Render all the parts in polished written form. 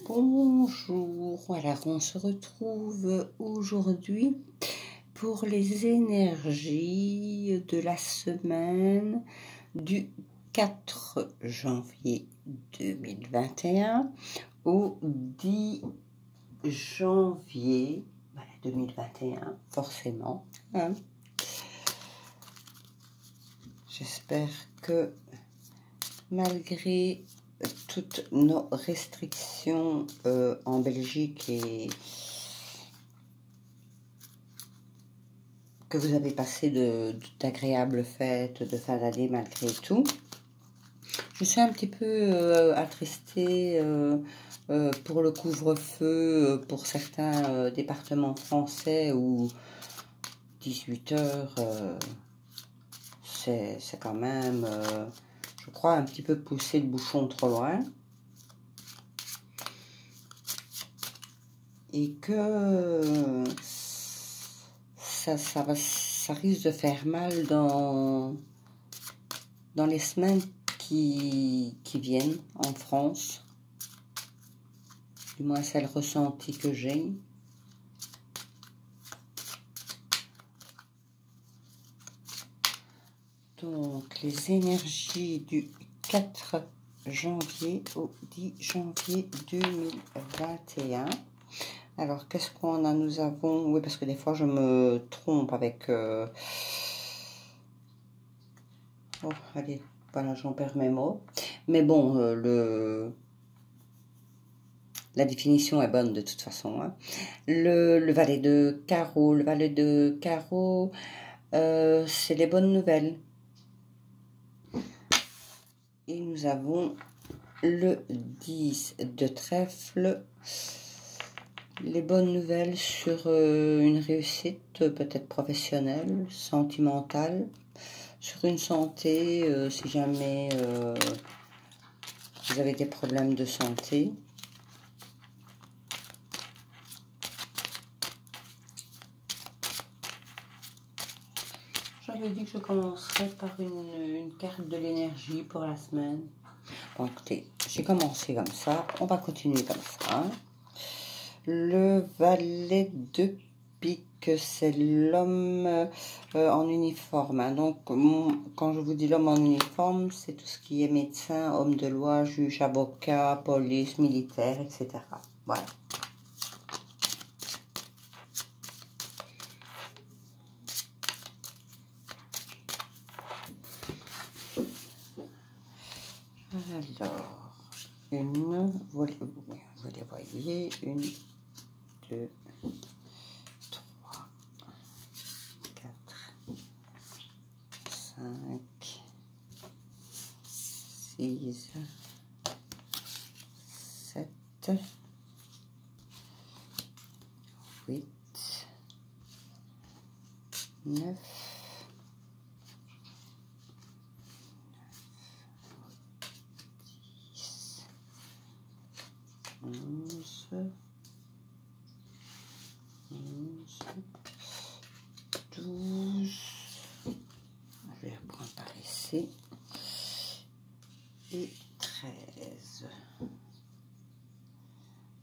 Bonjour, voilà, on se retrouve aujourd'hui pour les énergies de la semaine du 4 janvier 2021 au 10 janvier 2021, forcément. Hein. J'espère que malgré toutes nos restrictions en Belgique et que vous avez passé d'agréables fêtes de fin d'année malgré tout. Je suis un petit peu attristée pour le couvre-feu pour certains départements français où 18 heures, c'est quand même... je crois un petit peu pousser le bouchon trop loin. Et que ça risque de faire mal dans les semaines qui viennent en France. Du moins, c'est le ressenti que j'ai. Donc, les énergies du 4 janvier au 10 janvier 2021. Alors, qu'est-ce qu'on a? Nous avons... Oui, parce que des fois, je me trompe avec... Oh, allez, voilà, j'en perds mes mots. Mais bon, la définition est bonne de toute façon. Hein. Le valet de carreau. Le valet de carreau, c'est les bonnes nouvelles. Et nous avons le 10 de trèfle. Les bonnes nouvelles sur une réussite peut-être professionnelle, sentimentale, sur une santé, si jamais vous avez des problèmes de santé. J'avais dit que je commencerais par une carte de l'énergie pour la semaine. Bon, écoutez, j'ai commencé comme ça, on va continuer comme ça. Le valet de pique, c'est l'homme en uniforme. Hein. Donc, quand je vous dis l'homme en uniforme, c'est tout ce qui est médecin, homme de loi, juge, avocat, police, militaire, etc. Voilà. Alors, vous les voyez, 1, 2, 3, 4, 5, 6, 7, 8, 9, 11, 12, je vais reprendre par ici, et 13.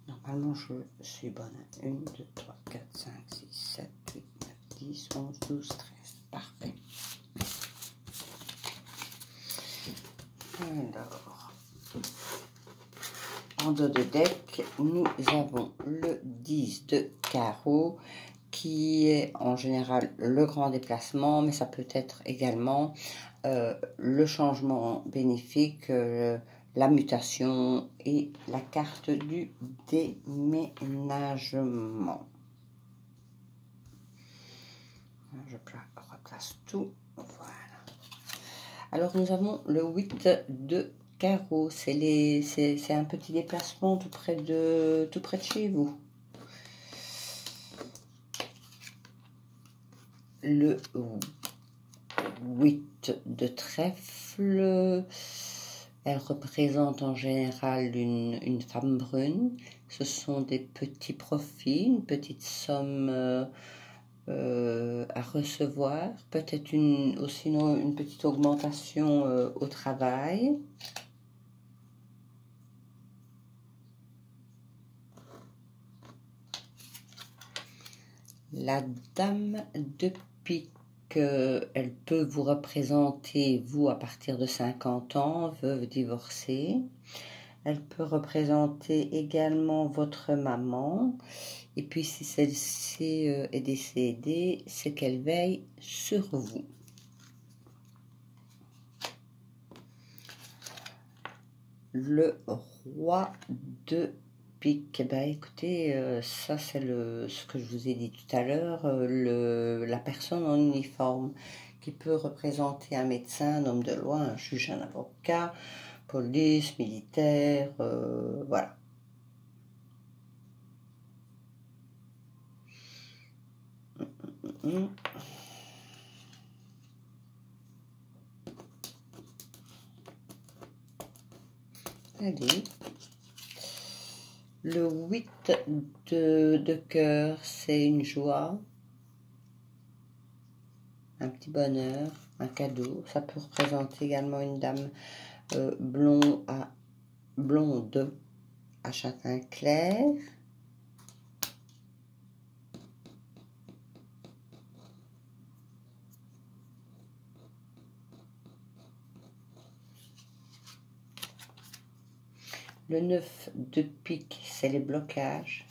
Normalement, je suis bonne. 1, 2, 3, 4, 5, 6, 7, 8, 9, 10, 11, 12, 13. Parfait. Alors, en dos de deck, nous avons le 10 de carreau qui est en général le grand déplacement, mais ça peut être également le changement bénéfique, la mutation et la carte du déménagement. Je replace tout. Voilà. Alors, nous avons le 8 de carreau. C'est un petit déplacement tout près de chez vous. Le 8 de trèfle, elle représente en général une femme brune. Ce sont des petits profits, une petite somme à recevoir, peut-être sinon une petite augmentation au travail. La dame de pique, elle peut vous représenter, vous, à partir de 50 ans, veuve divorcée. Elle peut représenter également votre maman. Et puis, si celle-ci est décédée, c'est qu'elle veille sur vous. Le roi de pique. Ben, écoutez, ça c'est ce que je vous ai dit tout à l'heure, la personne en uniforme qui peut représenter un médecin, un homme de loi, un juge, un avocat, police, militaire, voilà. Allez. Le 8 de cœur, c'est une joie, un petit bonheur, un cadeau. Ça peut représenter également une dame blonde à châtain clair. Le 9 de pique, c'est les blocages.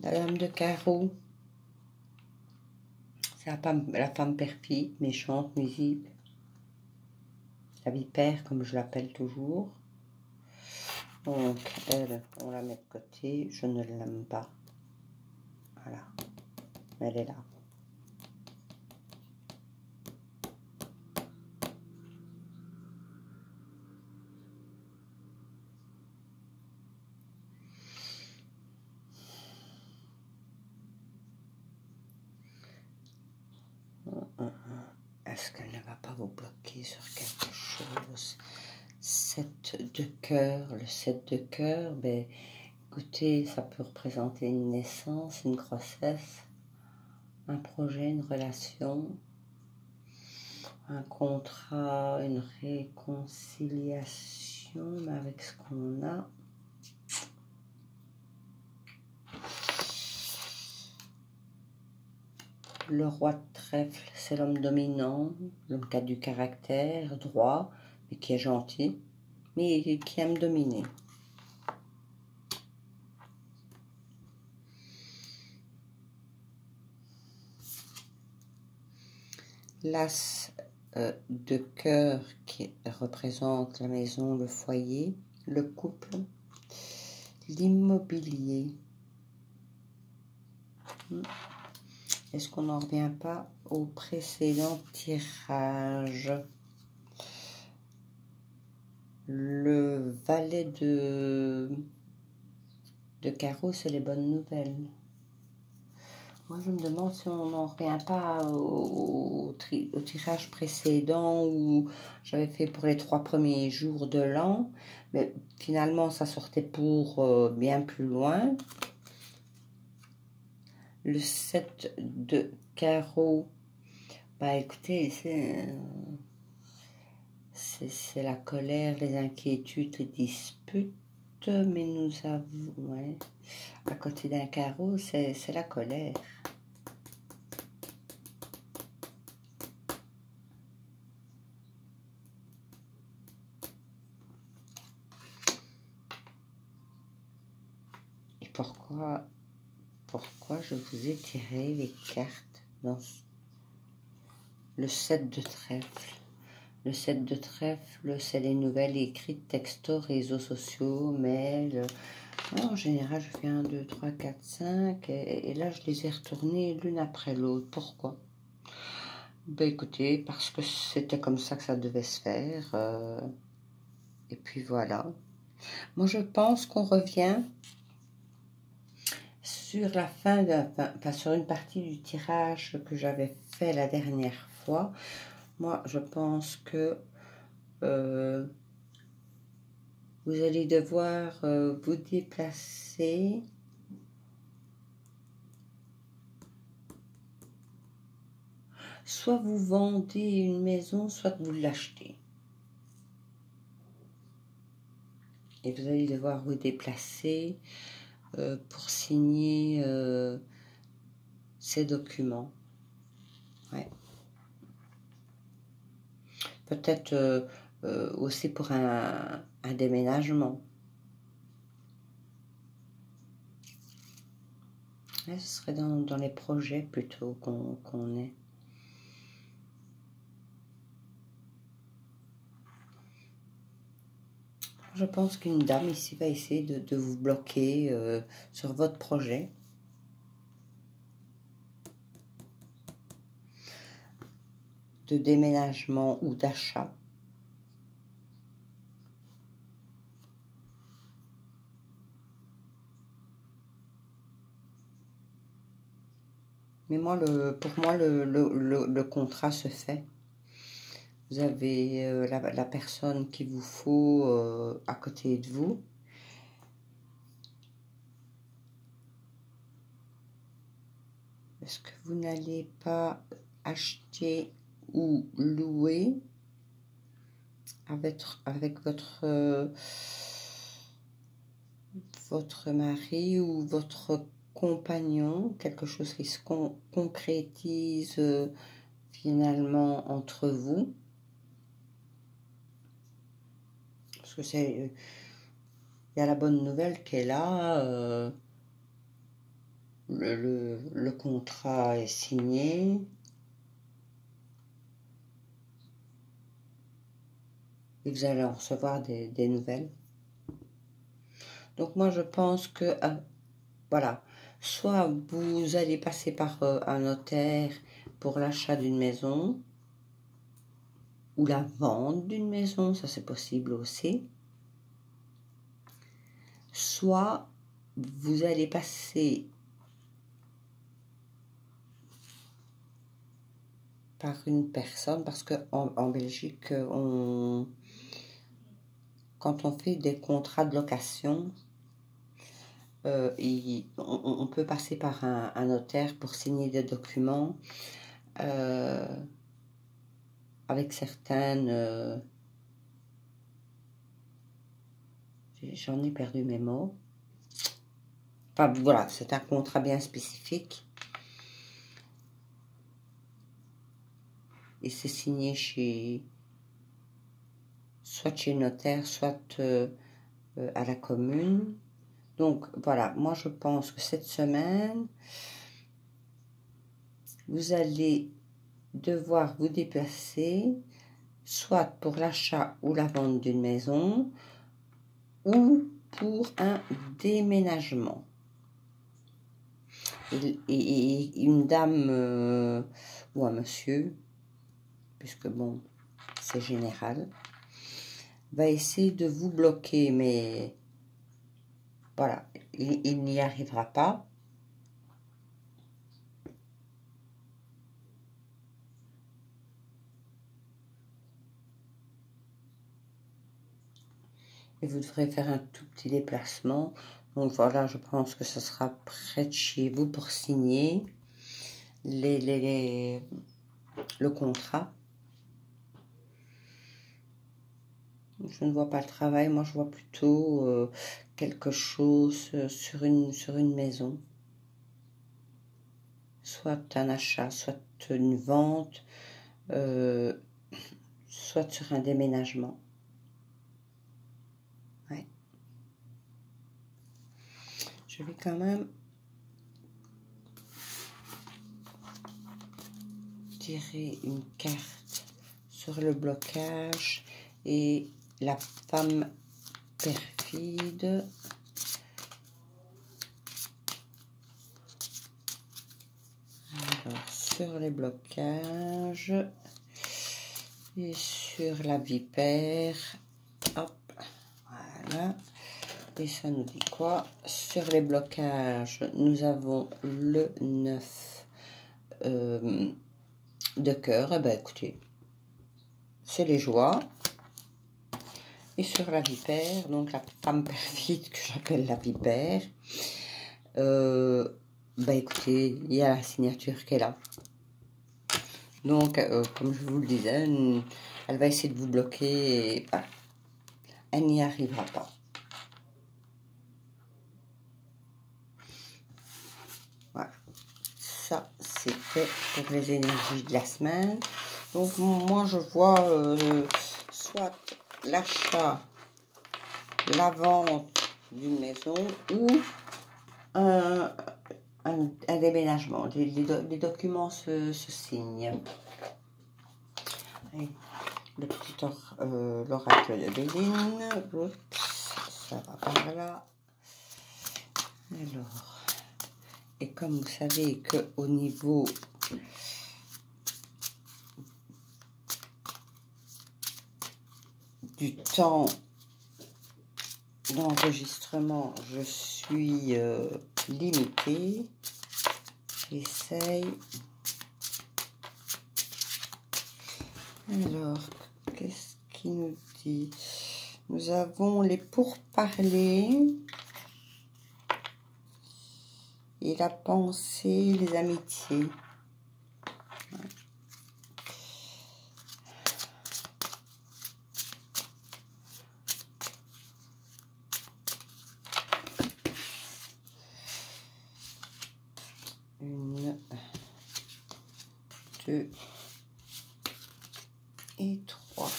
La dame de carreau, c'est la femme perfide, méchante, nuisible. La vipère, comme je l'appelle toujours. Donc, elle, on la met de côté. Je ne l'aime pas. Voilà. Elle est là. Est-ce qu'elle ne va pas vous bloquer sur quelque chose? 7 de cœur. Le 7 de cœur, ben, écoutez, ça peut représenter une naissance, une grossesse, un projet, une relation, un contrat, une réconciliation, mais avec ce qu'on a. Le roi de trèfle, c'est l'homme dominant, l'homme qui a du caractère, droit, mais qui est gentil, mais qui aime dominer. L'as de cœur qui représente la maison, le foyer, le couple, l'immobilier. Est-ce qu'on n'en revient pas au précédent tirage? Le valet de carreau, c'est les bonnes nouvelles. Moi, je me demande si on n'en revient pas au tirage précédent où j'avais fait pour les 3 premiers jours de l'an. Mais finalement, ça sortait pour bien plus loin. Le 7 de carreau, bah écoutez, c'est la colère, les inquiétudes, les disputes. Mais nous avons, ouais, à côté d'un carreau, c'est la colère. Et pourquoi je vous ai tiré les cartes dans le 7 de trèfle? Le 7 de trèfle, c'est les nouvelles écrites, textos, réseaux sociaux, mails. En général, je fais 1, 2, 3, 4, 5. Et là, je les ai retournées l'une après l'autre. Pourquoi? Ben écoutez, parce que c'était comme ça que ça devait se faire. Et puis voilà. Moi, je pense qu'on revient sur la fin, sur une partie du tirage que j'avais fait la dernière fois. Moi, je pense que vous allez devoir vous déplacer. Soit vous vendez une maison, soit vous l'achetez. Et vous allez devoir vous déplacer pour signer ces documents. Ouais. Peut-être aussi pour un déménagement. Ouais, ce serait dans les projets plutôt qu'on est. Je pense qu'une dame ici va essayer de vous bloquer sur votre projet. De déménagement ou d'achat. Mais moi, pour moi, le contrat se fait. Vous avez la personne qu'il vous faut à côté de vous. Est-ce que vous n'allez pas acheter ou louer avec votre mari ou votre compagnon, quelque chose qui se concrétise finalement entre vous? Parce que il y a la bonne nouvelle qui est là, le contrat est signé. Et vous allez en recevoir des nouvelles. Donc moi je pense que, voilà, soit vous allez passer par un notaire pour l'achat d'une maison, ou la vente d'une maison, ça c'est possible aussi. Soit vous allez passer par une personne, parce qu'en Belgique, quand on fait des contrats de location, on peut passer par un notaire pour signer des documents avec certaines... j'en ai perdu mes mots. Enfin, voilà, c'est un contrat bien spécifique. Et c'est signé soit chez le notaire, soit à la commune. Donc, voilà, moi je pense que cette semaine, vous allez devoir vous déplacer, soit pour l'achat ou la vente d'une maison, ou pour un déménagement. Et une dame ou un monsieur, puisque bon, c'est général, va essayer de vous bloquer, mais voilà, il n'y arrivera pas. Et vous devrez faire un tout petit déplacement. Donc voilà, je pense que ce sera près de chez vous pour signer le contrat. Je ne vois pas le travail, moi je vois plutôt quelque chose sur une maison. Soit un achat, soit une vente, soit sur un déménagement. Ouais. Je vais quand même tirer une carte sur le blocage et la femme perfide. Alors, sur les blocages et sur la vipère, hop, voilà. Et ça nous dit quoi? Sur les blocages, nous avons le 9 de cœur. Eh ben, écoutez, c'est les joies. Et sur la vipère, donc la femme perfide que j'appelle la vipère, bah écoutez, il y a la signature qui est là. Donc, comme je vous le disais, elle va essayer de vous bloquer et bah, elle n'y arrivera pas. Voilà. Ça, c'était pour les énergies de la semaine. Donc, moi, je vois soit l'achat, la vente d'une maison ou un déménagement. Les documents se signent. Et le petit l'oracle de Béline. Oups, ça va par là. Alors, et comme vous savez que au niveau du temps d'enregistrement, je suis limitée. J'essaye. Alors, qu'est-ce qu'il nous dit? Nous avons les pourparlers et la pensée, les amitiés. Une, deux et trois.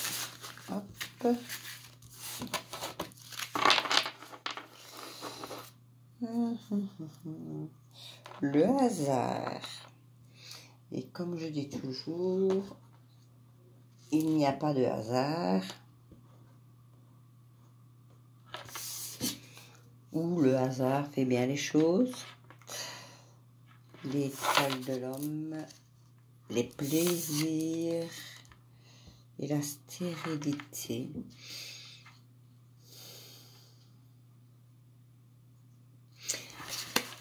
Hop. Le hasard. Et comme je dis toujours, il n'y a pas de hasard. Ou le hasard fait bien les choses. L'étoile de l'homme, les plaisirs et la stérilité.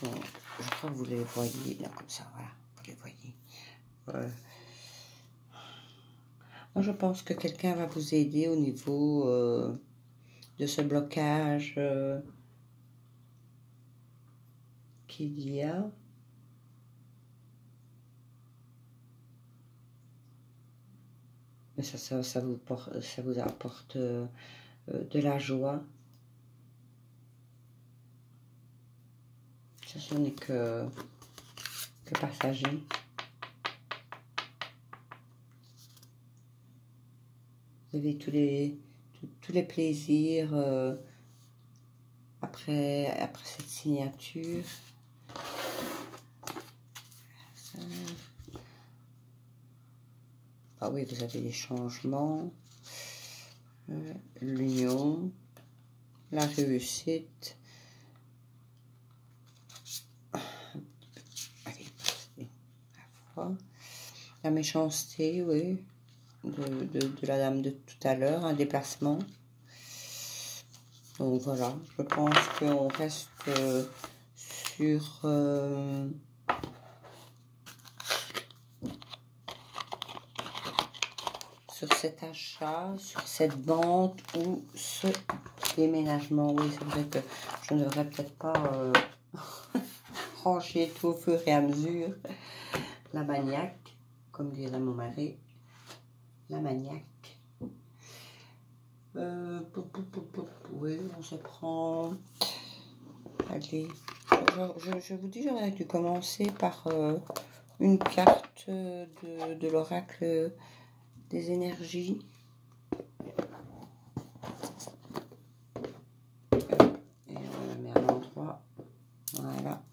Bon, je crois que vous les voyez là comme ça, voilà, vous les voyez. Moi, je pense que quelqu'un va vous aider au niveau de ce blocage qu'il y a. Mais ça vous apporte de la joie. Ça, ce n'est que passager. Vous avez tous les plaisirs après cette signature. Ah oui, vous avez les changements, l'union, la réussite. Allez, la méchanceté, oui, de la dame de tout à l'heure, un déplacement. Donc voilà, je pense qu'on reste sur cet achat, sur cette vente ou ce déménagement. Oui, c'est vrai que je ne devrais peut-être pas ranger tout au fur et à mesure. La maniaque, comme dirait mon mari, la maniaque. Oui, on se prend. Allez, je vous dis, j'aurais dû commencer par une carte de l'oracle des énergies. Et on la met à l'endroit. Voilà.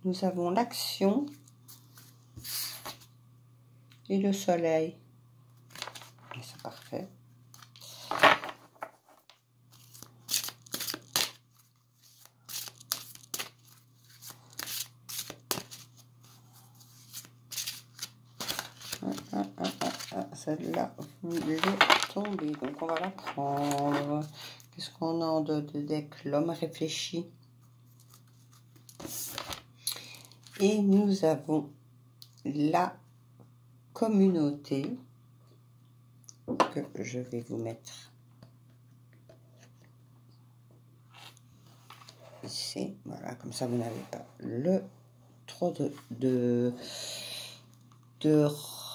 nous avons l'action et le soleil. C'est parfait. Celle-là, vous l'avez tombée. Donc, on va la prendre. Qu'est-ce qu'on a en dos de deck? L'homme réfléchit. Et nous avons la communauté que je vais vous mettre ici. Voilà, comme ça, vous n'avez pas le trop de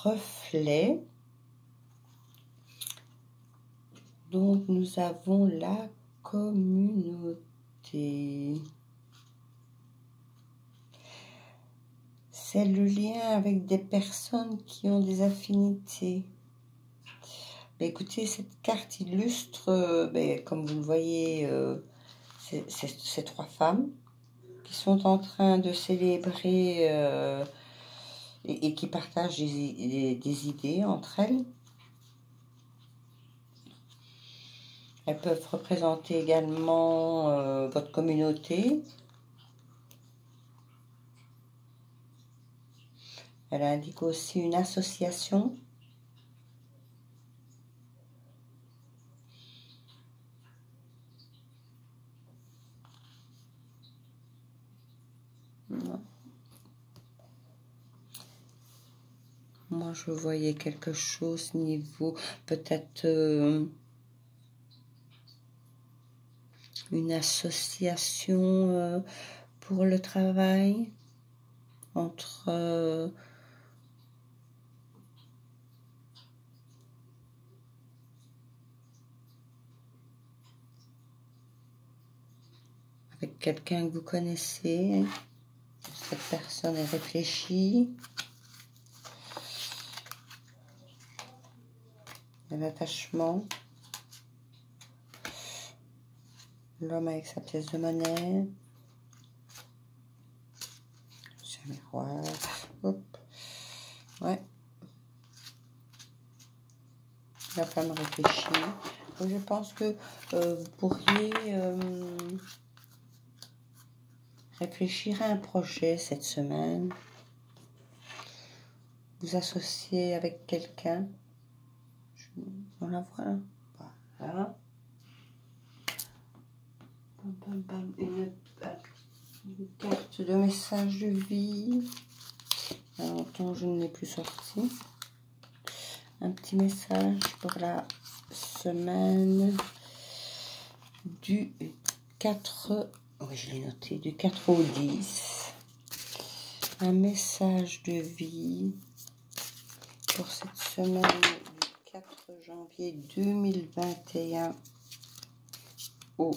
reflets. Donc, nous avons la communauté. C'est le lien avec des personnes qui ont des affinités. Mais écoutez, cette carte illustre, comme vous le voyez, ces trois femmes qui sont en train de célébrer et qui partagent des idées entre elles. Elles peuvent représenter également votre communauté. Elle indique aussi une association. Moi, je voyais quelque chose niveau, peut-être une association pour le travail entre avec quelqu'un que vous connaissez. Cette personne est réfléchie. L'attachement. L'homme avec sa pièce de monnaie. C'est un miroir. Hop. Ouais. La femme réfléchit. Donc, je pense que vous pourriez réfléchir à un projet cette semaine. Vous associer avec quelqu'un. On la voit là. Voilà. Une carte de message de vie. Il y a longtemps, je ne l'ai plus sorti. Un petit message pour la semaine du 4. Oui, je l'ai noté. Du 4 au 10. Un message de vie pour cette semaine du 4 janvier 2021 au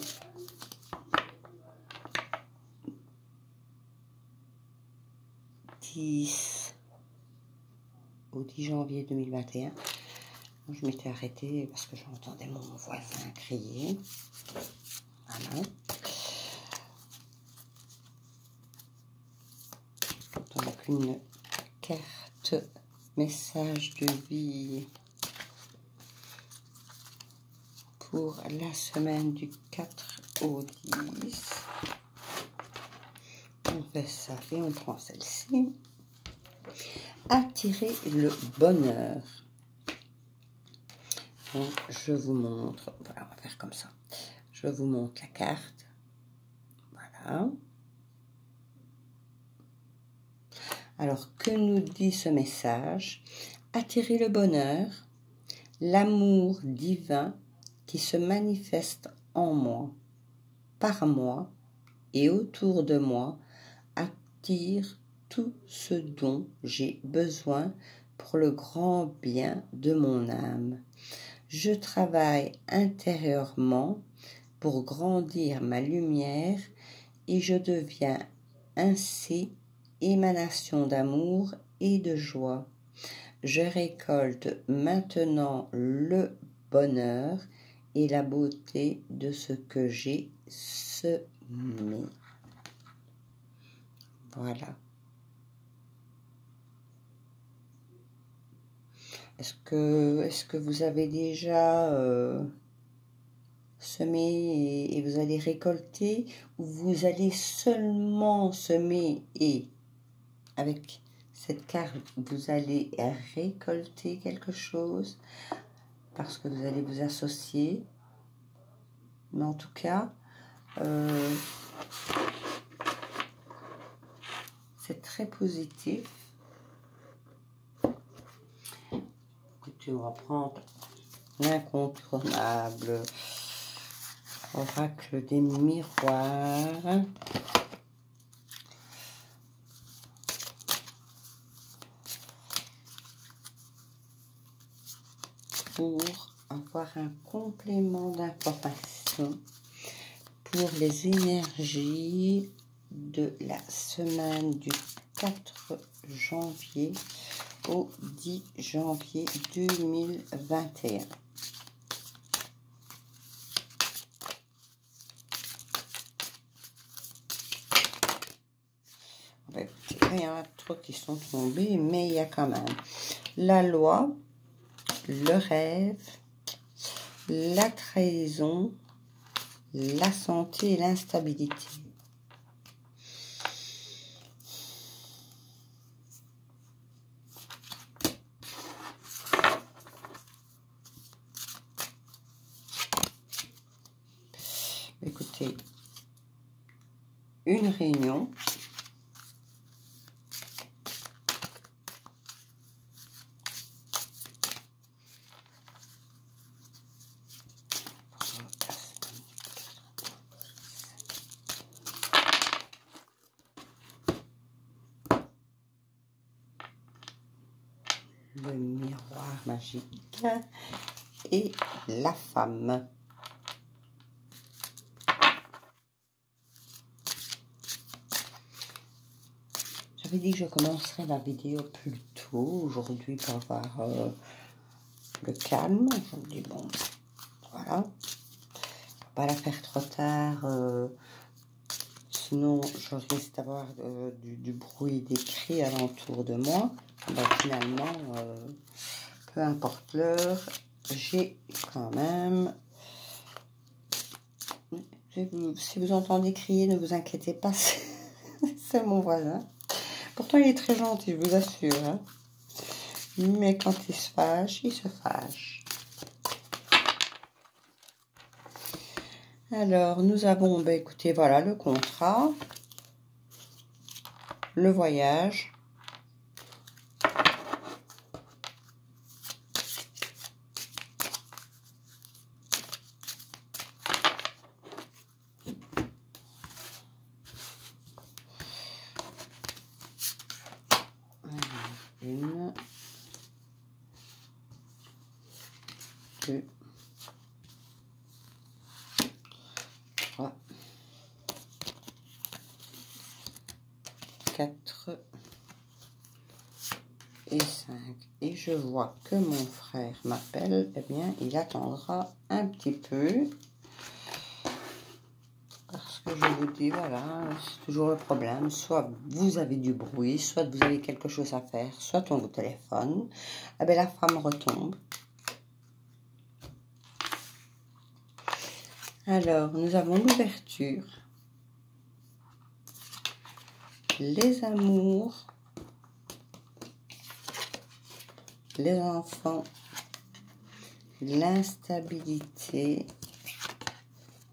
10 janvier 2021. Je m'étais arrêtée parce que j'entendais mon voisin crier. Voilà. Donc une carte message de vie pour la semaine du 4 au 10. On fait ça et on prend celle-ci. Attirer le bonheur. Donc, je vous montre. Voilà, on va faire comme ça. Je vous montre la carte. Voilà. Alors, que nous dit ce message? Attirer le bonheur, l'amour divin qui se manifeste en moi, par moi et autour de moi, attire tout ce dont j'ai besoin pour le grand bien de mon âme. Je travaille intérieurement pour grandir ma lumière et je deviens ainsi émanation d'amour et de joie. Je récolte maintenant le bonheur et la beauté de ce que j'ai semé. Voilà. Est-ce que vous avez déjà semé et vous allez récolter, ou vous allez seulement semer et avec cette carte, vous allez récolter quelque chose parce que vous allez vous associer. Mais en tout cas, c'est très positif. Écoutez, on va prendre l'incontournable oracle des miroirs. Pour avoir un complément d'information pour les énergies de la semaine du 4 janvier au 10 janvier 2021. Il y en a trop qui sont tombés, mais il y a quand même la loi, le rêve, la trahison, la santé et l'instabilité. Écoutez, une réunion. Le miroir magique et la femme. J'avais dit que je commencerais la vidéo plus tôt aujourd'hui pour avoir le calme. Je me dis bon, voilà, pas la faire trop tard, sinon je risque d'avoir du bruit, des cris alentour de moi. Ben, finalement, peu importe l'heure, j'ai quand même... Si vous entendez crier, ne vous inquiétez pas, c'est mon voisin. Pourtant, il est très gentil, je vous assure. Hein. Mais quand il se fâche, il se fâche. Alors, nous avons, ben, écoutez, voilà, le contrat, le voyage, une, deux, trois, quatre et 5. Et je vois que mon frère m'appelle. Eh bien, il attendra un petit peu. Parce que je vous dis, voilà, c'est toujours le problème. Soit vous avez du bruit, soit vous avez quelque chose à faire, soit on vous téléphone. Eh bien, la femme retombe. Alors, nous avons l'ouverture, les amours, les enfants, l'instabilité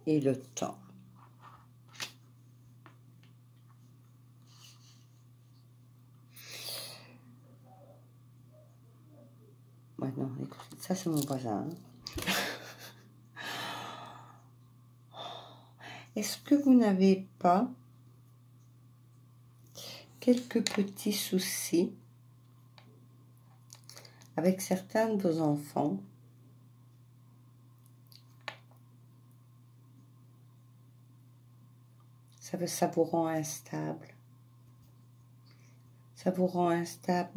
et le temps. Ouais, non, écoutez, ça c'est mon voisin. Est-ce que vous n'avez pas quelques petits soucis avec certains de vos enfants? Ça vous rend instable. Ça vous rend instable,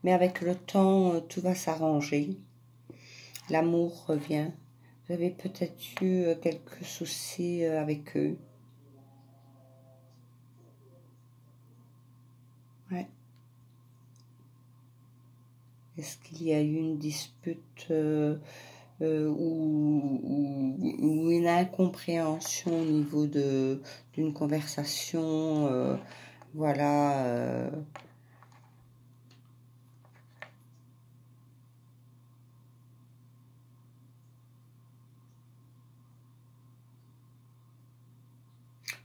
mais avec le temps, tout va s'arranger. L'amour revient. Vous avez peut-être eu quelques soucis avec eux. Ouais. Est-ce qu'il y a eu une dispute ou une incompréhension au niveau d'une conversation, voilà.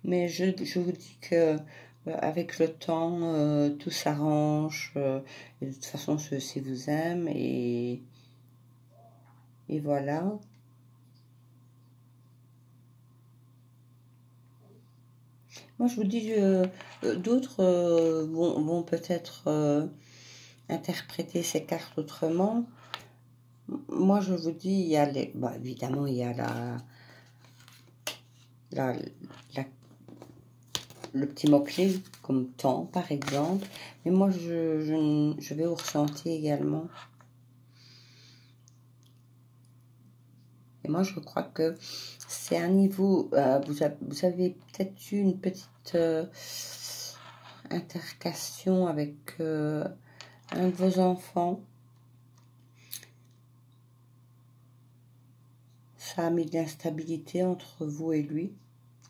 Mais je vous dis que avec le temps, tout s'arrange. Et de toute façon, ceux-ci vous aiment et voilà. Moi, je vous dis, d'autres vont peut-être interpréter ces cartes autrement. Moi, je vous dis, il y a évidemment, il y a la, le petit mot-clé, comme temps, par exemple. Mais moi, je vais au ressenti également. Et moi, je crois que c'est un niveau... vous avez peut-être eu une petite intercation avec un de vos enfants. Ça a mis de l'instabilité entre vous et lui,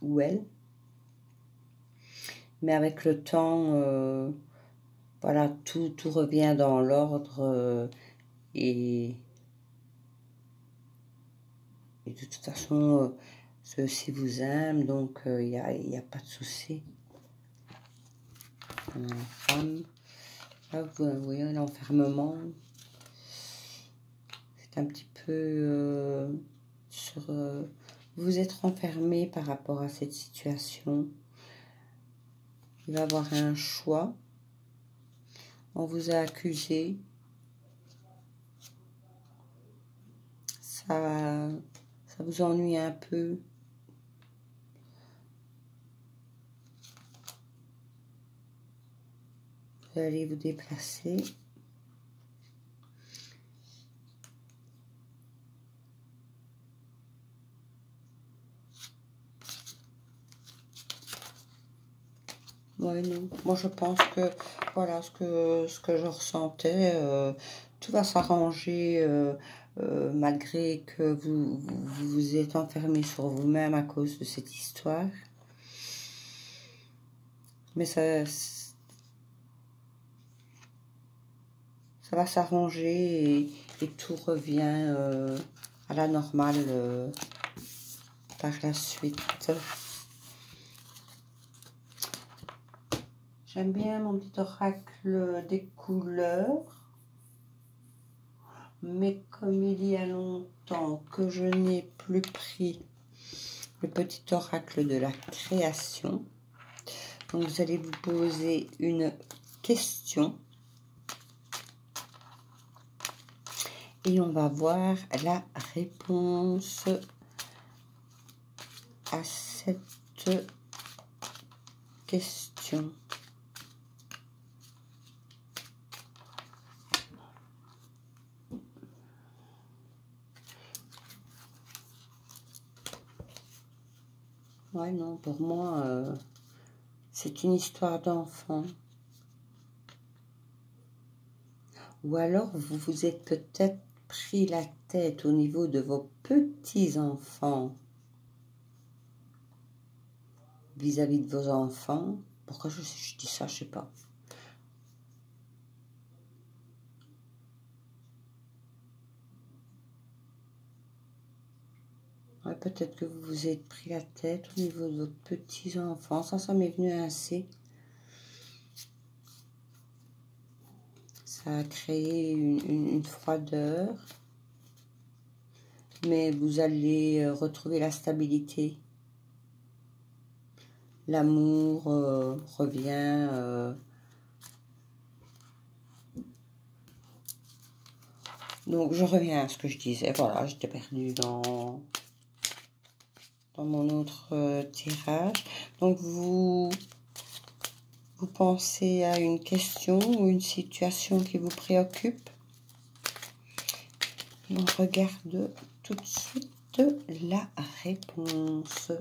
ou elle. Mais avec le temps, voilà, tout revient dans l'ordre et de toute façon, ceux-ci vous aiment, donc il n'y a pas de souci. Femme, là, vous voyez l'enfermement. C'est un petit peu sur... vous êtes renfermé par rapport à cette situation. Il va y avoir un choix. On vous a accusé. Ça vous ennuie un peu. Vous allez vous déplacer. Ouais, non. Moi, je pense que, voilà, ce que je ressentais, tout va s'arranger malgré que vous êtes enfermé sur vous-même à cause de cette histoire. Mais ça va s'arranger et tout revient à la normale par la suite. J'aime bien mon petit oracle des couleurs. Mais comme il y a longtemps que je n'ai plus pris le petit oracle de la création, donc vous allez vous poser une question et on va voir la réponse à cette question. Ouais, non, pour moi, c'est une histoire d'enfant. Ou alors, vous vous êtes peut-être pris la tête au niveau de vos petits-enfants vis-à-vis de vos enfants. Pourquoi je dis ça, je sais pas. Ouais, peut-être que vous vous êtes pris la tête au niveau de vos petits-enfants. Ça m'est venu assez. Ça a créé une froideur. Mais vous allez retrouver la stabilité. L'amour revient. Donc, je reviens à ce que je disais. Voilà, j'étais perdue dans mon autre tirage. Donc, vous pensez à une question ou une situation qui vous préoccupe. Et on regarde tout de suite la réponse.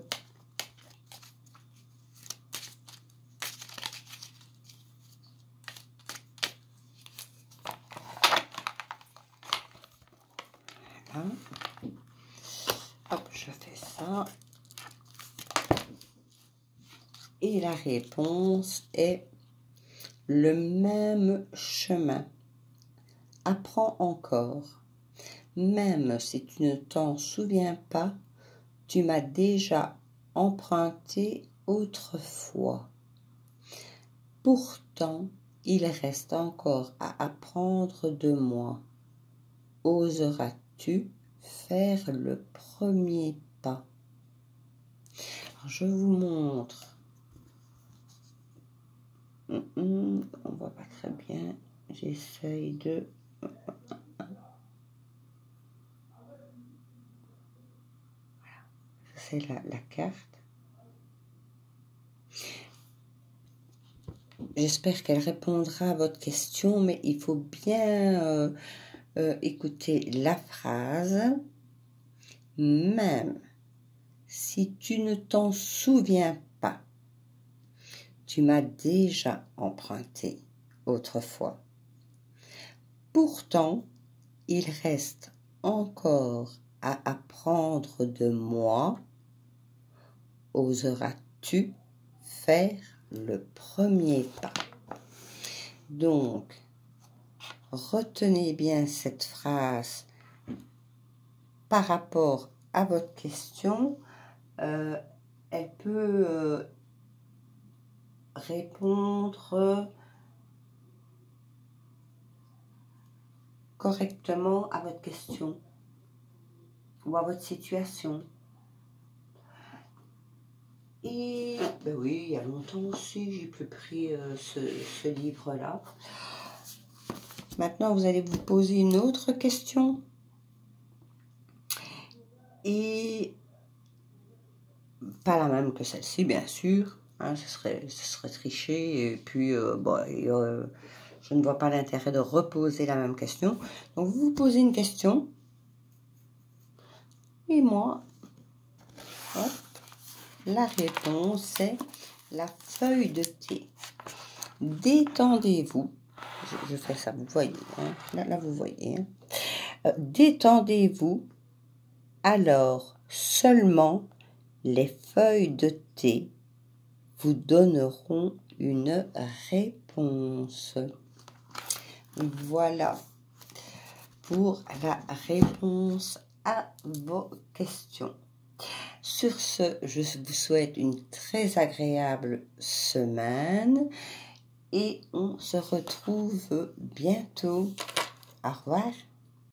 Voilà. Hop, je fais ça. Et la réponse est le même chemin. Apprends encore. Même si tu ne t'en souviens pas, tu m'as déjà emprunté autrefois. Pourtant, il reste encore à apprendre de moi. Oseras-tu faire le premier pas? Alors, je vous montre. On voit pas très bien. J'essaye de... Voilà. C'est la carte. J'espère qu'elle répondra à votre question, mais il faut bien écouter la phrase. Même si tu ne t'en souviens pas, tu m'as déjà emprunté autrefois. Pourtant, il reste encore à apprendre de moi. Oseras-tu faire le premier pas? Donc, retenez bien cette phrase par rapport à votre question. Elle peut répondre correctement à votre question ou à votre situation. Et ben oui, il y a longtemps aussi, j'ai plus pris ce livre-là. Maintenant, vous allez vous poser une autre question. Et pas la même que celle-ci, bien sûr. Hein, ce serait tricher. Et puis, je ne vois pas l'intérêt de reposer la même question. Donc, vous vous posez une question. Et moi, hop, la réponse est la feuille de thé. Détendez-vous. Je fais ça, vous voyez. Hein, là, vous voyez. Hein. Détendez-vous. Alors, seulement les feuilles de thé vous donneront une réponse. Voilà pour la réponse à vos questions. Sur ce, je vous souhaite une très agréable semaine et on se retrouve bientôt. Au revoir.